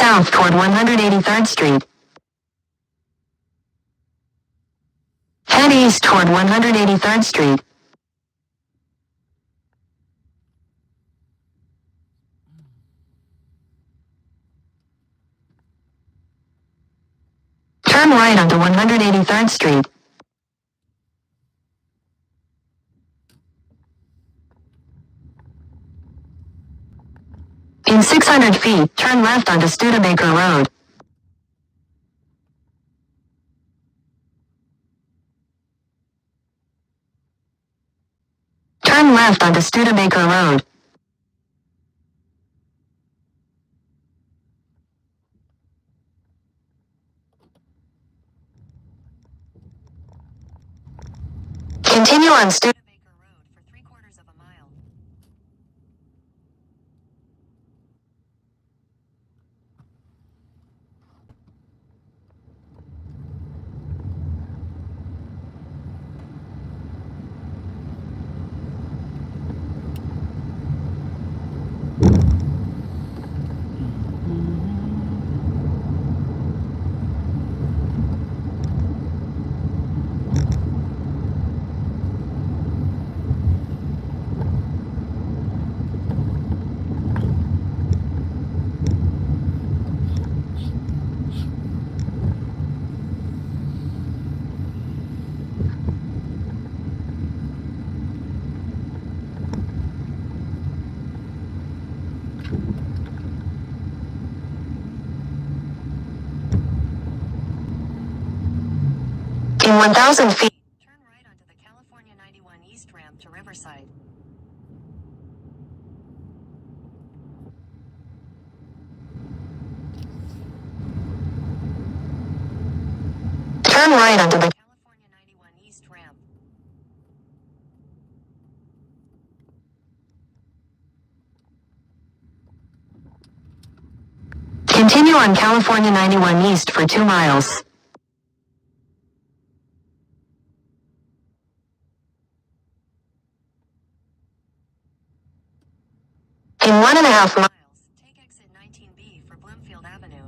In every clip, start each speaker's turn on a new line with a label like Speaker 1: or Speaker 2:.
Speaker 1: south toward 183rd Street. Head east toward 183rd Street. Turn right onto 183rd Street. In 600 feet, turn left onto Studebaker Road. Turn left onto Studebaker Road. Continue on Studebaker Road for 3/4 of a mile. In 1,000 feet, turn right onto the California 91 East ramp to Riverside. Turn right onto the California 91 East ramp. Continue on California 91 East for 2 miles. In 1.5 miles, take exit 19B for Bloomfield Avenue.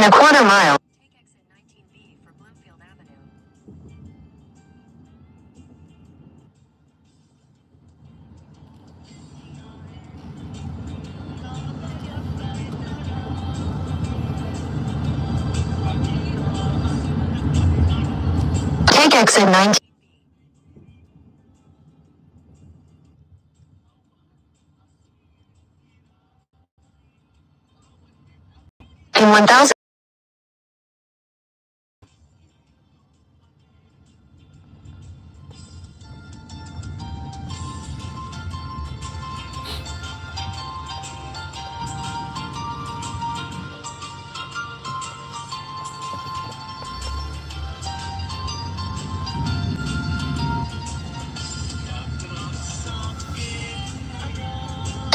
Speaker 1: In a quarter mile, take exit 19B for Bloomfield Avenue. Take exit 19B. In 1000.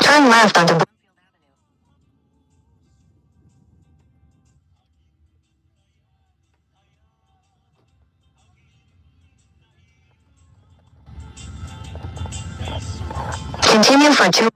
Speaker 1: Turn left onto Bloomfield Avenue. Continue for 2 miles.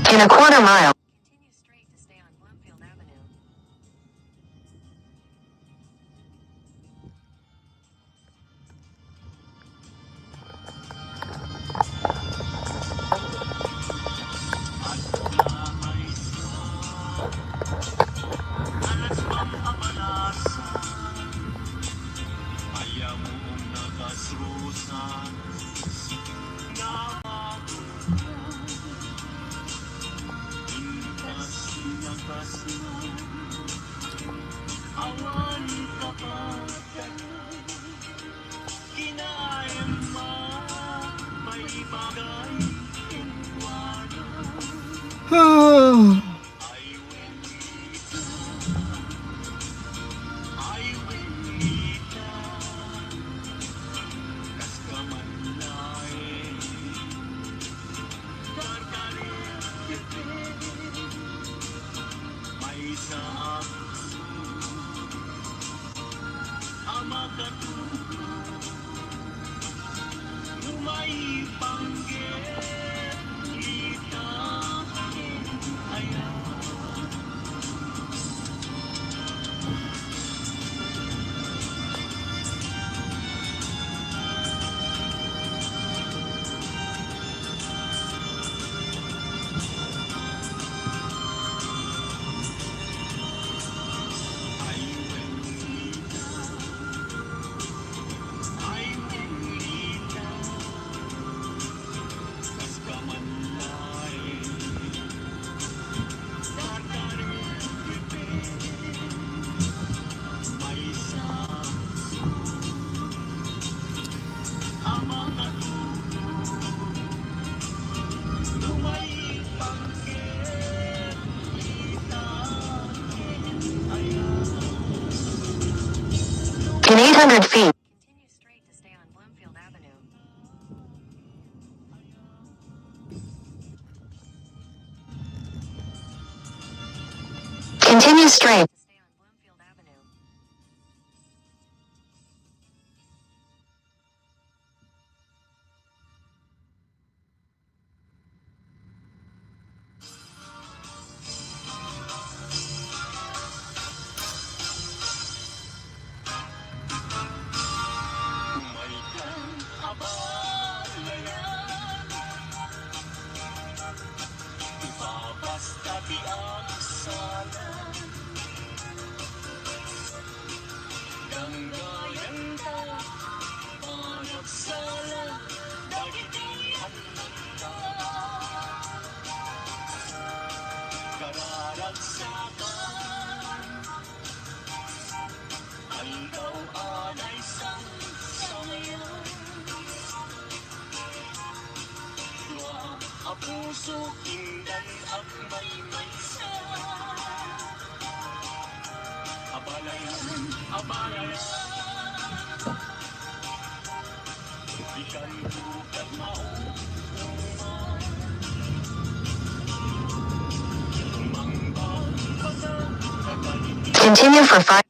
Speaker 1: In a quarter mile, continue straight to stay on Bloomfield Avenue. In 800 feet, continue straight to stay on Bloomfield Avenue. Continue straight to stay on Bloomfield Avenue.
Speaker 2: Puso kindan at may sa abalayan ikan tukad mauungan mangbang pasa kaganiti.
Speaker 1: Continue for 5 miles.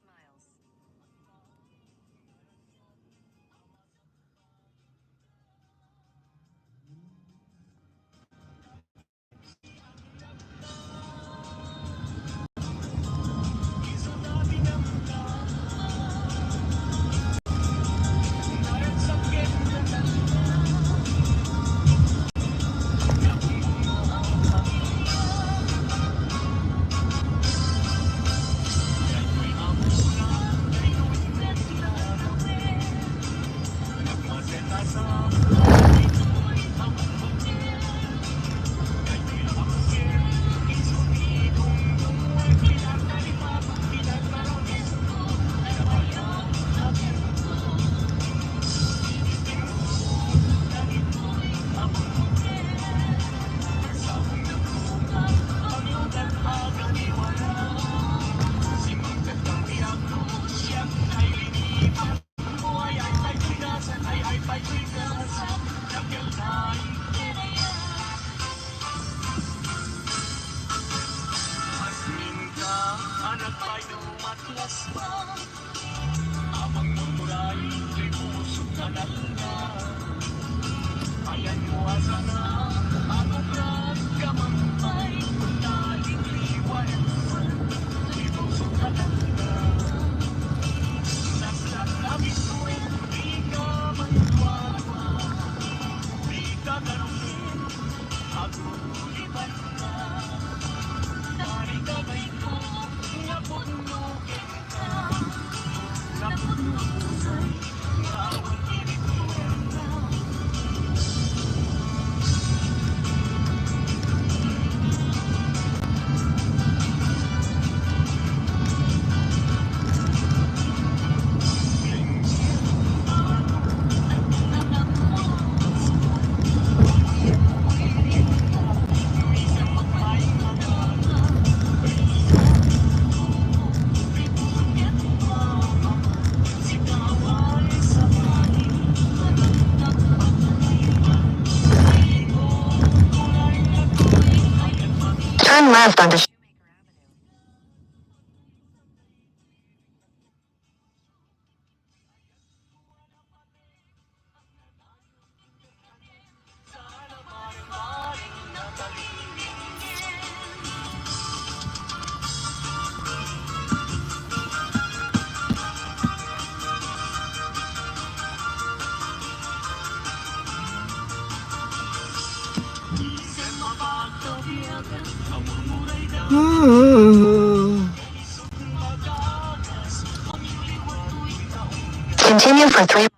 Speaker 1: Turn left onto Shoemaker Avenue.
Speaker 2: Sana maring-maring natalingin. Isip mapagkabiyagan, ang murmuray daw magagas, ang iliwan ko'y taong
Speaker 1: Continue for 3 miles.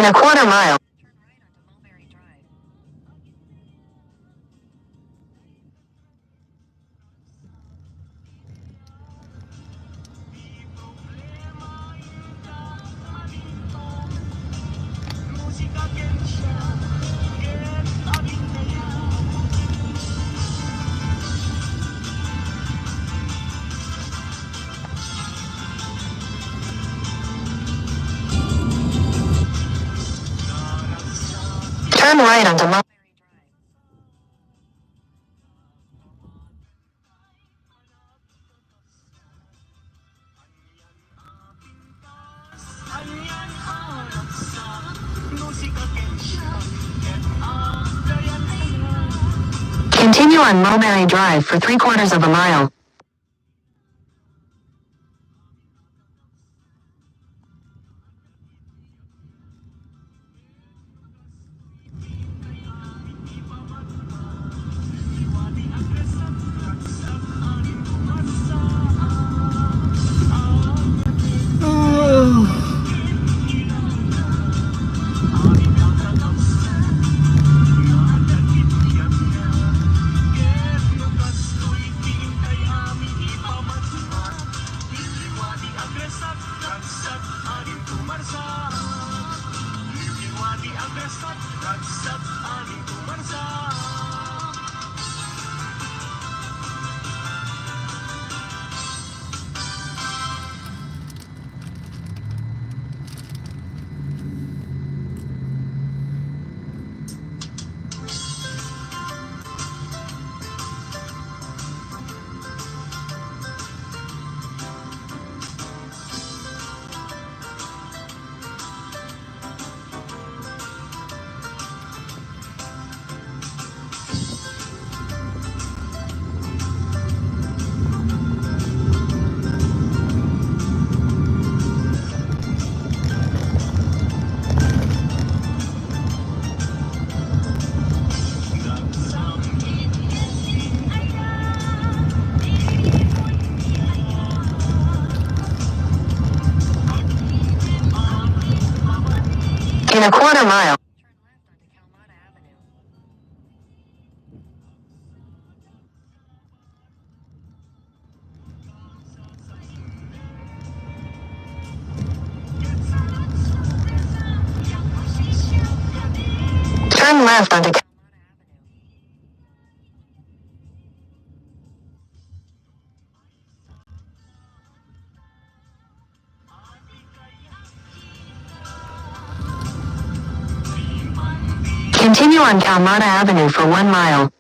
Speaker 1: In a quarter mile, turn right onto Mulberry Drive.
Speaker 2: Musika Gensha, Get Abinaya.
Speaker 1: Turn right onto Mulberry Drive.
Speaker 2: Anyan Araksa, Musika Gensha, Get Abinaya.
Speaker 1: Continue on Mulberry Drive for 3/4 of a mile. In a quarter mile, turn left onto Calmata Avenue. Turn left onto Calmata Avenue. Continue on Calmata Avenue for 1 mile.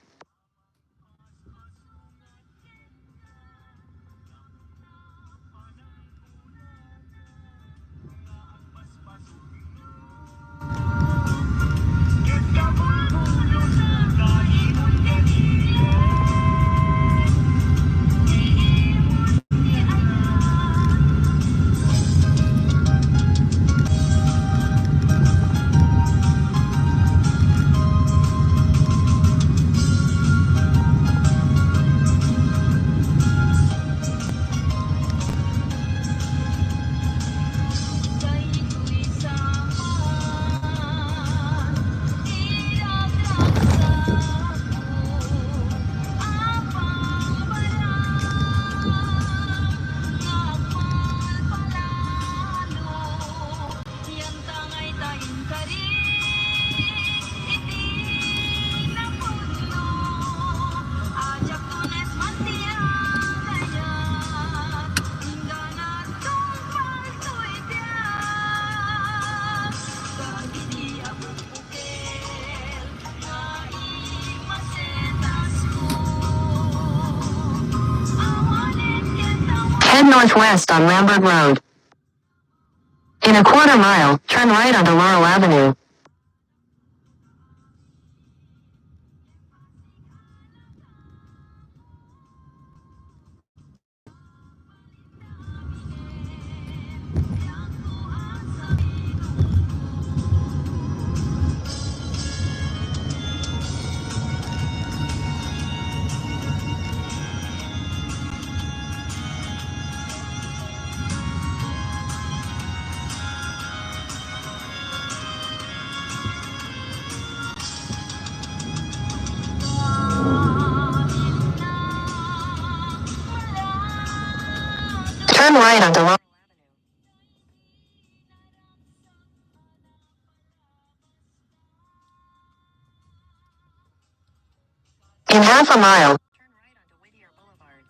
Speaker 1: Head northwest on Lambert Road. In a quarter mile, turn right onto Laurel Avenue. right onto Laurel Avenue. In half a mile, turn right onto Whittier Boulevard.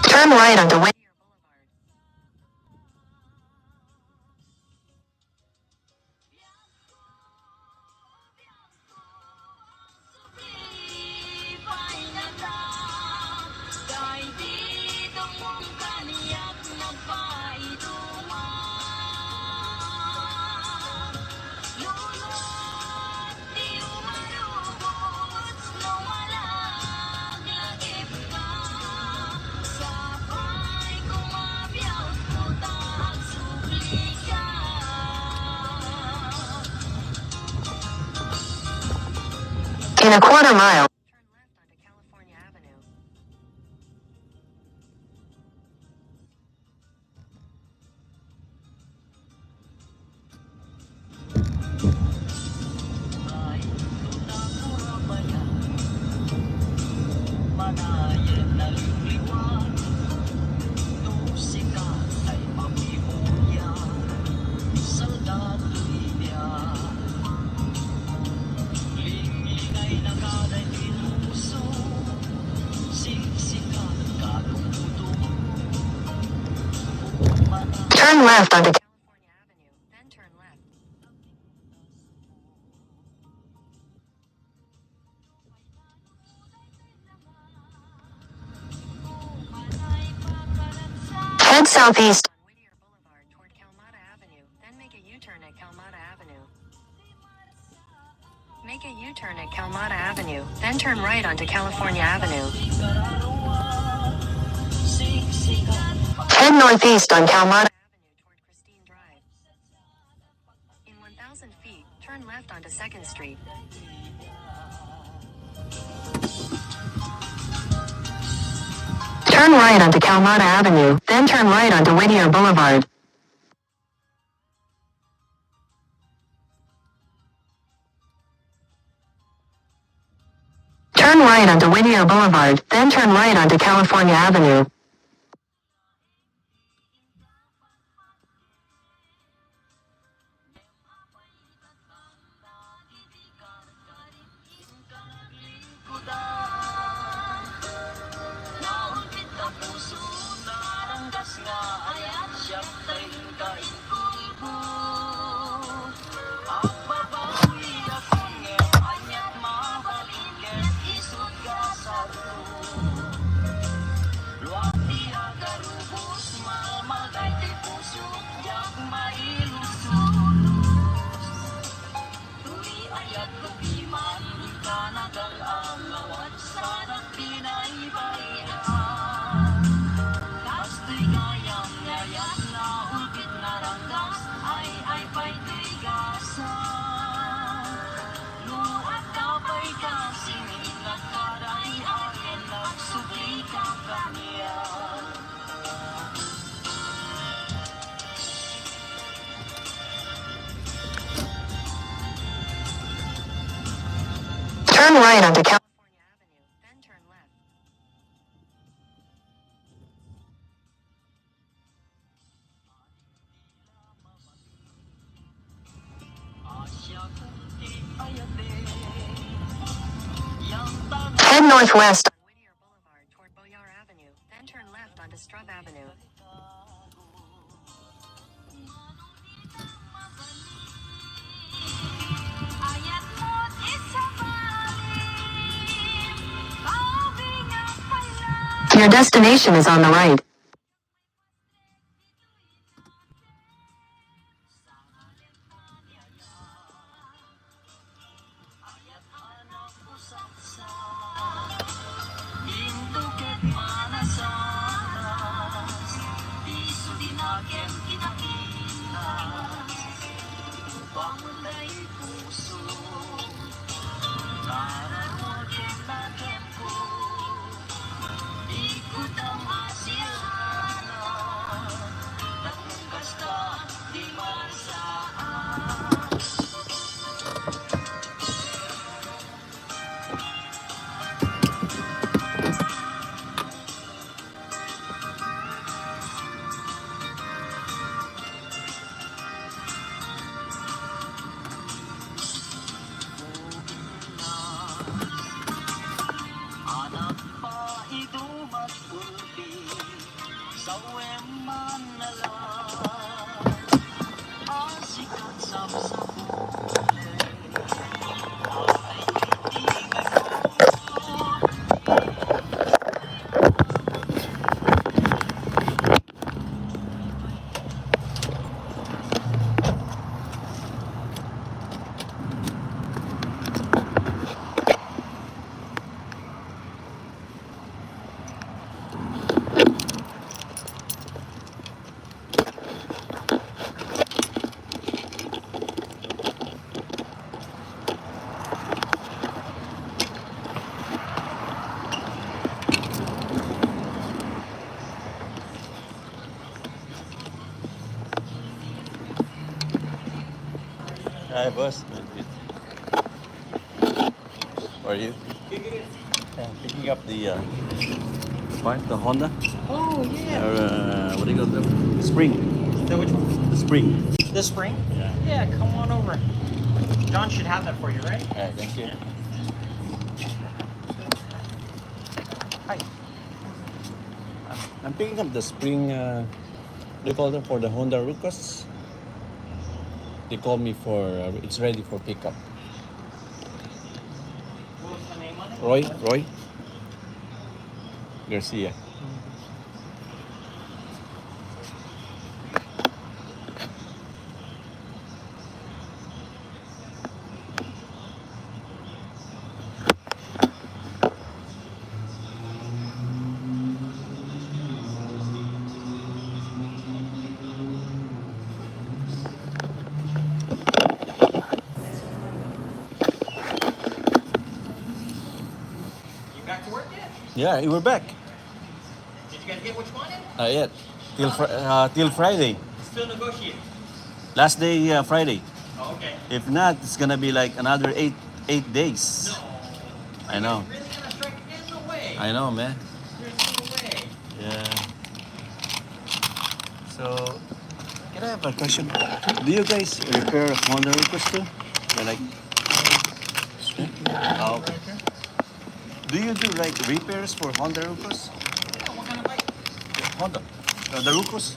Speaker 1: Turn right onto Whittier Boulevard. In a quarter mile, turn left onto California Avenue. Turn left onto California Avenue, then turn left. Head southeast on Whittier Boulevard toward Calmata Avenue, then make a U-turn at Calmata Avenue. Make a U-turn at Calmata Avenue, then turn right onto California Avenue. Head northeast on Calmata Avenue toward Christine Drive. In 1,000 feet, turn left onto 2nd Street. Turn right onto Calmata Avenue, then turn right onto Whittier Boulevard. Turn right onto Whittier Boulevard, then turn right onto California Avenue. Turn right onto California Avenue, then turn left. Head northwest on Whittier Boulevard toward Boyar Avenue, then turn left onto Strub Avenue. Your destination is on the right.
Speaker 2: Intuket manasanas, isu dinaken kinakita, upang mulay puso, narawakin na tempo, ikot ang asyanan, nagmungkas ka di marsaan. Anak pa idumat ulti sa weman na lang asikat sa huli ay hindi
Speaker 3: Hi, boss. How are you? Yeah, picking up the the Honda.
Speaker 4: Oh, yeah.
Speaker 3: Or, what do you call them? The Spring.
Speaker 4: So which one?
Speaker 3: The Spring.
Speaker 4: The spring?
Speaker 3: Yeah.
Speaker 4: Yeah, come on over. John should have that for you, right?
Speaker 3: All right, thank you.
Speaker 4: Hi.
Speaker 3: I'm picking up the Spring. What do you call them, for the Honda Rucos? They called me for. It's ready for pickup.
Speaker 4: What was the name on it?
Speaker 3: Roy Garcia.
Speaker 4: You back to work yet?
Speaker 3: Yeah, we're back.
Speaker 4: Did you guys get what you wanted?
Speaker 3: Yet till Friday.
Speaker 4: Still negotiating.
Speaker 3: Last day Friday.
Speaker 4: Oh, okay.
Speaker 3: If not, it's gonna be like another eight days.
Speaker 4: No.
Speaker 3: I know.
Speaker 4: Really gonna strike again? No way.
Speaker 3: I know, man.
Speaker 4: There's no way.
Speaker 3: Yeah. So, can I have a question? Do you guys repair Honda Rucos too? They're like, oh, okay. Do you do like repairs for Honda Rucos?
Speaker 4: Yeah, what kind of bike?
Speaker 3: Honda, the Rucos,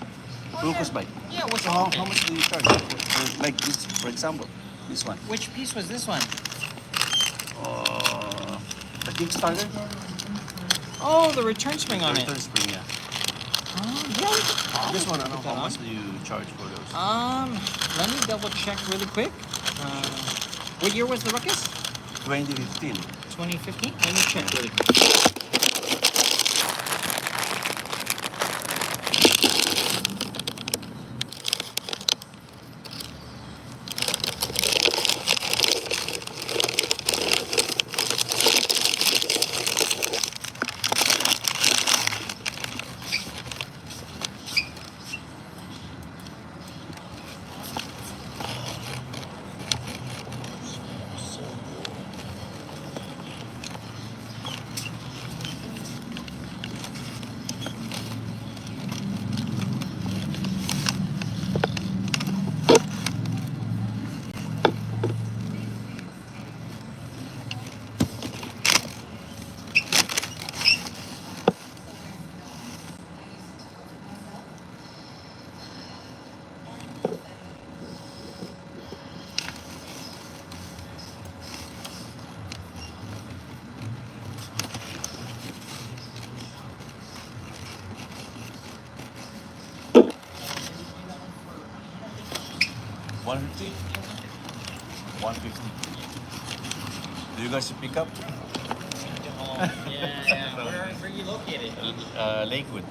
Speaker 4: Oh,
Speaker 3: Rucos
Speaker 4: yeah.
Speaker 3: bike.
Speaker 4: Yeah, what's
Speaker 3: So
Speaker 4: wrong?
Speaker 3: how much do you charge? For, like this, for example, this one.
Speaker 4: Which piece was this one?
Speaker 3: The Kickstarter.
Speaker 4: Oh, the return spring on it.
Speaker 3: Return spring, yeah.
Speaker 4: Yeah.
Speaker 3: This one, I know.
Speaker 4: Put that
Speaker 3: How
Speaker 4: on.
Speaker 3: much do you charge for those?
Speaker 4: Let me double check really quick. What year was the Ruckus?
Speaker 3: 2015.
Speaker 4: 2015? Let me check really quick.
Speaker 3: 150? 150. Do you guys pick up?
Speaker 4: Yeah. Where are you located?
Speaker 3: Lakewood.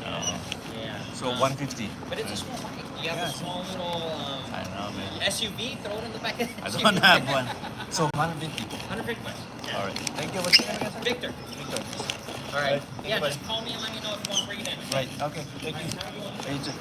Speaker 4: Yeah.
Speaker 3: So 150.
Speaker 4: But it's a small bike. You have
Speaker 3: Yeah.
Speaker 4: a small little
Speaker 3: I know, man.
Speaker 4: SUV. Throw it in the back of the
Speaker 3: I
Speaker 4: SUV.
Speaker 3: don't have one. So 150.
Speaker 4: 150 bucks. Yeah.
Speaker 3: All right. Thank you. What's your name again, sir?
Speaker 4: Victor.
Speaker 3: Victor.
Speaker 4: All right.
Speaker 3: Thank
Speaker 4: Yeah,
Speaker 3: you,
Speaker 4: just call me and let me know if you want to bring it in.
Speaker 3: Right. Okay. Thank you.
Speaker 4: Have a good one.
Speaker 3: Thank you.